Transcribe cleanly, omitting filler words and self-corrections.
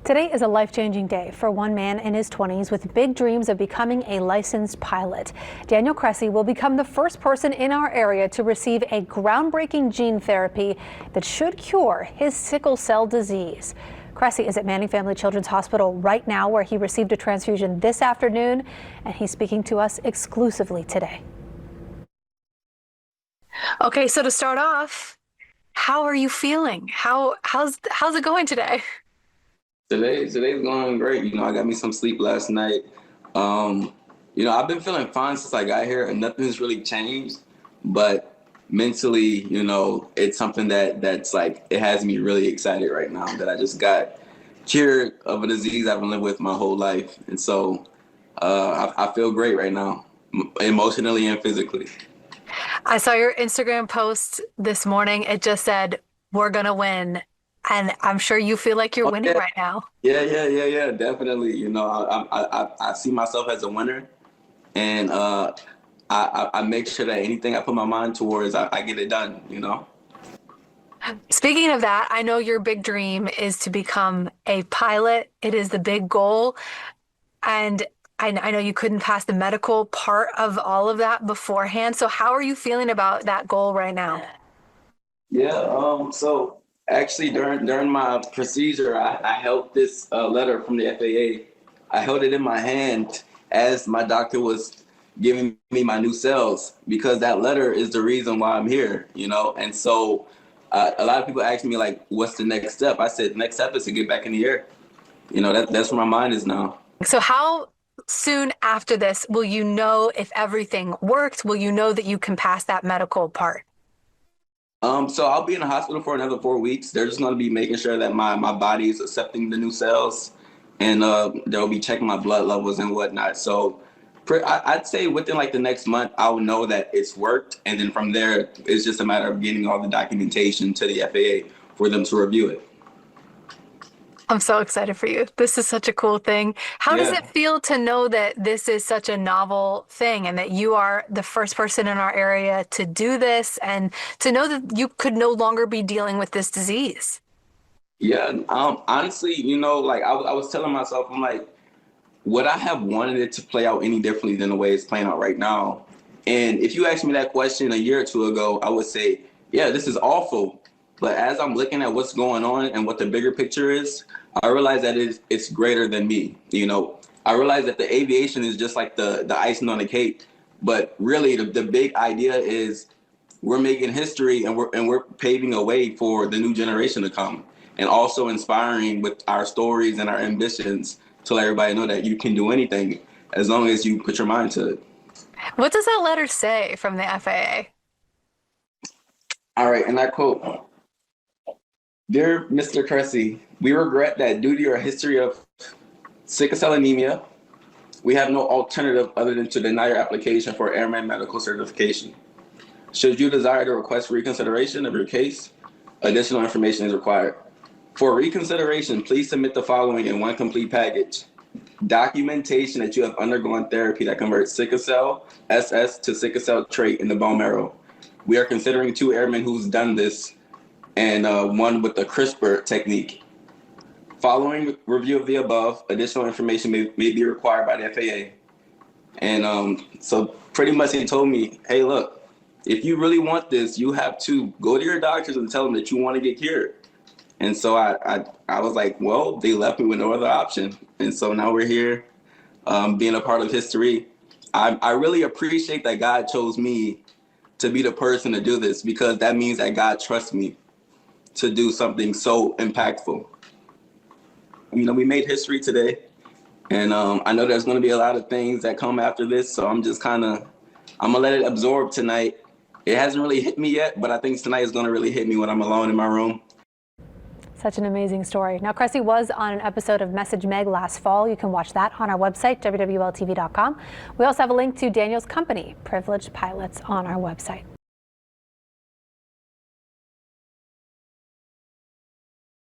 Today is a life-changing day for one man in his 20s with big dreams of becoming a licensed pilot. Daniel Cressy will become the first person in our area to receive a groundbreaking gene therapy that should cure his sickle cell disease. Cressy is at Manning Family Children's Hospital right now, where he received a transfusion this afternoon, and he's speaking to us exclusively today. Okay, so to start off, how are you feeling? How's it going today? Today's going great. I got me some sleep last night. I've been feeling fine since I got here, and nothing's really changed. But mentally, it's something that's like, it has me really excited right now that I just got cured of a disease I've been living with my whole life. And so I feel great right now, emotionally and physically. I saw your Instagram post this morning. It just said, "We're gonna win." And I'm sure you feel like you're winning right now. Yeah, definitely. I see myself as a winner, and I make sure that anything I put my mind towards, I get it done, Speaking of that, I know your big dream is to become a pilot. It is the big goal. And I know you couldn't pass the medical part of all of that beforehand. So how are you feeling about that goal right now? Yeah, so actually during my procedure, I held this letter from the FAA. I held it in my hand as my doctor was giving me my new cells, because that letter is the reason why I'm here, And so a lot of people ask me, like, what's the next step? I said, the next step is to get back in the air. That's where my mind is now. So how soon after this will you know if everything worked? Will you know that you can pass that medical part? So I'll be in the hospital for another 4 weeks. They're just going to be making sure that my body is accepting the new cells, and they'll be checking my blood levels and whatnot. So I'd say within like the next month, I'll know that it's worked. And then from there, it's just a matter of getting all the documentation to the FAA for them to review it. I'm so excited for you. This is such a cool thing. How does it feel to know that this is such a novel thing and that you are the first person in our area to do this, and to know that you could no longer be dealing with this disease? Yeah, honestly, like I was telling myself, I'm like, would I have wanted it to play out any differently than the way it's playing out right now? And if you asked me that question a year or two ago, I would say, yeah, this is awful. But as I'm looking at what's going on and what the bigger picture is, I realize that it's greater than me. I realize that the aviation is just like the icing on the cake. But really, the big idea is we're making history, and we're paving a way for the new generation to come, and also inspiring with our stories and our ambitions to let everybody know that you can do anything as long as you put your mind to it. What does that letter say from the FAA? All right, and I quote, "Dear Mr. Cressy, we regret that due to your history of sickle cell anemia, we have no alternative other than to deny your application for airman medical certification. Should you desire to request reconsideration of your case, additional information is required. For reconsideration, please submit the following in one complete package: documentation that you have undergone therapy that converts sickle cell SS to sickle cell trait in the bone marrow. We are considering 2 airmen who's done this, and one with the CRISPR technique. Following review of the above, additional information may be required by the FAA." And so pretty much he told me, hey, look, if you really want this, you have to go to your doctors and tell them that you want to get cured. And so I was like, well, they left me with no other option. And so now we're here, being a part of history. I really appreciate that God chose me to be the person to do this, because that means that God trusts me to do something so impactful. We made history today, and I know there's going to be a lot of things that come after this, so I'm going to let it absorb tonight. It hasn't really hit me yet, but I think tonight is going to really hit me when I'm alone in my room. Such an amazing story. Now, Cressy was on an episode of Message Meg last fall. You can watch that on our website, wwltv.com. We also have a link to Daniel's company, Privileged Pilots, on our website.